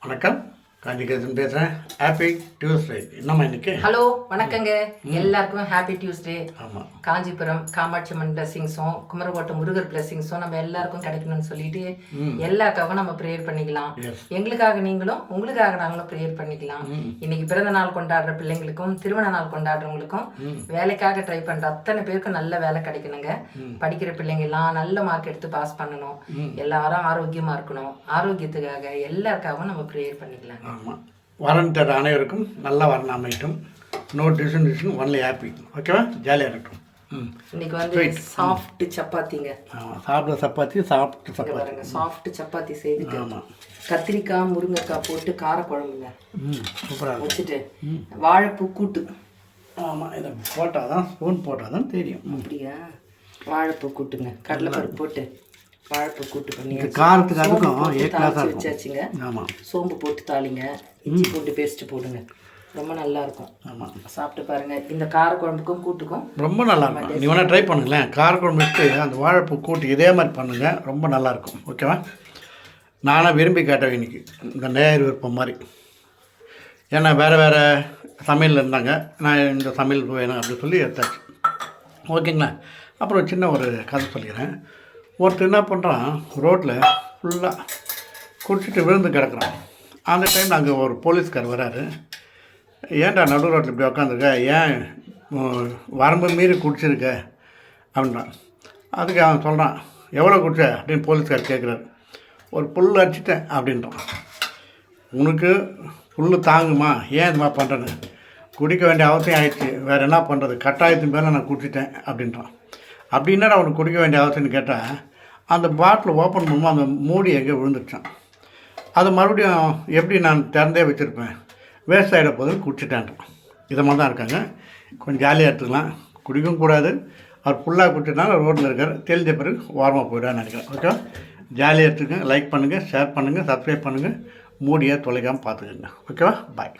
வணக்கம், காஞ்சிகேசன் பேசுகிறேன். Happy Tuesday. என்னம்மா இன்னைக்கு? ஹலோ, வணக்கங்க. எல்லாருக்கும் ஹாப்பி டியூஸ்டே. ஆமாம், காஞ்சிபுரம் காமாட்சி அம்மன் பிளஸிங்ஸும் குமரகோட்டம் முருகர் பிளஸிங்ஸும் நம்ம எல்லாருக்கும் கிடைக்கணும்னு சொல்லிட்டு எல்லாருக்காகவும் நம்ம ப்ரேயர் பண்ணிக்கலாம். எங்களுக்காக நீங்களும் உங்களுக்காக நாங்களும் ப்ரேயர் பண்ணிக்கலாம். இன்னைக்கு பிறந்த நாள் கொண்டாடுற பிள்ளைங்களுக்கும் திருமண நாள் கொண்டாடுறவங்களுக்கும் வேலைக்காக ட்ரை பண்ற அத்தனை பேருக்கும் நல்ல வேலை கிடைக்கணுங்க. படிக்கிற பிள்ளைங்க எல்லாம் நல்ல மார்க் எடுத்து பாஸ் பண்ணணும். எல்லாரும் ஆரோக்கியமா இருக்கணும். ஆரோக்கியத்துக்காக எல்லாருக்காகவும் நம்ம ப்ரேயர் பண்ணிக்கலாம். ஆமாம். வரன் தர அனைவருக்கும் நல்ல வரன் அமையட்டும். No tuition only happy. ஓகேவா? ஜாலியாக இருக்கட்டும். இன்னைக்கு வந்து சாஃப்ட் சப்பாத்திங்க. ஆமாம், சாப்பிட்ற சப்பாத்தி பாருங்க, சாஃப்ட் சப்பாத்தி செய்துட்டு கத்திரிக்காய் முருங்கைக்காய் போட்டு காரக்குழம்புங்க சூப்பராக வச்சுட்டு வாழைப்பூ கூட்டு. ஆமாம், இதை போட்டால் தான் ஸ்பூன் போட்டால் தான் தெரியும். அப்படியா? வாழைப்பூ கூட்டுங்க, கடலைப்பருப்பு போட்டு வாழைப்பூ கூட்டு பண்ணி காரத்துக்கு அதுக்கும் வச்சாச்சுங்க. ஆமாம், சோம்பு போட்டு தாளிங்க, இஞ்சி போட்டு பேஸ்ட்டு போடுங்க. ரொம்ப நல்லா இருக்கும். ஆமாம், சாப்பிட்டு பாருங்க. இந்த காரக்குழம்புக்கும் கூட்டுக்கும் ரொம்ப நல்லா இருக்கும். நீ வேணால் ட்ரை பண்ணுங்களேன். காரக்குழம்பு வச்சு அந்த வாழைப்பூ கூட்டு இதே மாதிரி பண்ணுங்கள், ரொம்ப நல்லாயிருக்கும். ஓகேவா? நானாக விரும்பி கேட்டேன் இன்னைக்கு, இந்த நேர் விருப்பம் மாதிரி. ஏன்னா வேறு வேறு சமையல் இருந்தாங்க, நான் இந்த சமையல் வேணும் அப்படின்னு சொல்லி எடுத்தாச்சு. ஓகேங்களா? அப்புறம் சின்ன ஒரு கதை சொல்லிக்கிறேன். ஒருத்தர் என்ன பண்ணுறான், ரோட்டில் ஃபுல்லாக குடிச்சிட்டு விழுந்து கிடக்குறான். அந்த டைமில் அங்கே ஒரு போலீஸ்கார் வராரு. ஏன்டா நடு ரோட்டில் இப்படி உக்காந்துருக்க, ஏன் வரம்பு மீறி குடிச்சிருக்க அப்படின்றான். அதுக்கு அவன் சொல்கிறான், எவ்வளோ குடிச்ச அப்படின்னு போலீஸ்கார் கேட்குறாரு. ஒரு புல் அடிச்சிட்டேன் அப்படின்றான். உனக்கு புல் தாங்குமா, ஏன் இது மாதிரி பண்ணுறேன்னு? குடிக்க வேண்டிய அவசியம் ஆயிடுச்சு, வேறு என்ன பண்ணுறது, கட்டாயத்தின் பேரில் நான் குடிச்சிட்டேன் அப்படின்றான். அப்படின்னா அவனுக்கு குடிக்க வேண்டிய அவசியம்னு கேட்டால், அந்த பாட்டில் ஓப்பன் பண்ணும்போது அந்த மூடி எங்கே விழுந்துருச்சான். அது மறுபடியும் எப்படி நான் திறந்தே வச்சுருப்பேன், வேஸ்ட் ஆகிட போது குடிச்சிட்டேன்றான். இதை மாதிரி தான் இருக்காங்க. கொஞ்சம் ஜாலியாக எடுத்துக்கலாம். குடிக்கவும் கூடாது. அவர் ஃபுல்லாக குடிச்சிட்டனால ரோட்டில் இருக்கார், தெரிஞ்ச பிறகு ஓரமாக போய்டான்னு நினைக்கிறேன். ஓகேவா? ஜாலியாக எடுத்துக்கங்க. லைக் பண்ணுங்கள், ஷேர் பண்ணுங்கள், சப்ஸ்கிரைப் பண்ணுங்கள். மூடியாக தொலைக்காமல் பார்த்துக்கோங்க. ஓகேவா? பாய்.